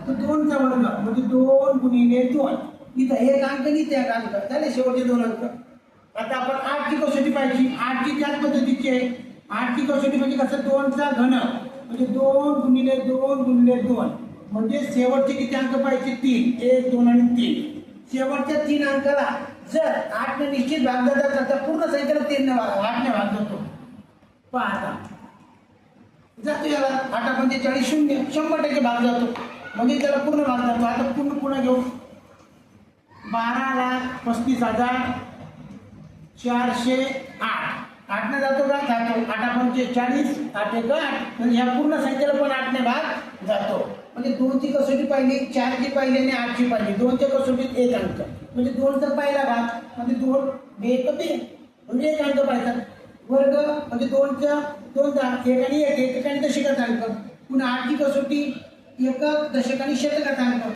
तर 2चा वर्ग म्हणजे 2 गुणिले 2. इथं एक अंक आणि त्या अंक झाले शेवटचे 2 अंक. आता आपण 8ची कसोटी पाहिजे. 8ची त्याच पद्धतीची आहे. 8ची कसोटी म्हणजे कसं 2चा घन म्हणजे 2 गुणिले 2 गुणिले 2 म्हणजे शेवटचे किती अंक पाहिजे 3. 1 2 आणि 3. शेवटच्या 3 अंकाला जर 8 ने निश्चित भाग जातात तर पूर्ण संख्येला 3 ने 8 ने भाग जातो. पहा आता जातो याला 8 म्हणजे 40 शून्य 100% भाग जातो म्हणजे त्याला पूर्ण भाग जातो. आता पूर्ण पुन्हा घेऊ 12,35,408. 8 ने जातो का जातो. 8 म्हणजे 40 8 1 8 म्हणजे ह्या पूर्ण संख्येला पण 8 ने भाग जातो. म्हणजे 2ची कसोटी पाहिली 4ची पाहिली आणि 8ची पाहिली. 2च्या कसोटीत 1 अंक म्हणजे 2चा पहिला भाग म्हणजे 2 1 2 म्हणजे 1 अंक पाहिजे. वर्ग म्हणजे 2चा 1 आणि 1 एकक आणि दशकाचा अंक. पुन्हा 8ची कसोटी एकक दशक आणि शतकाचा अंक.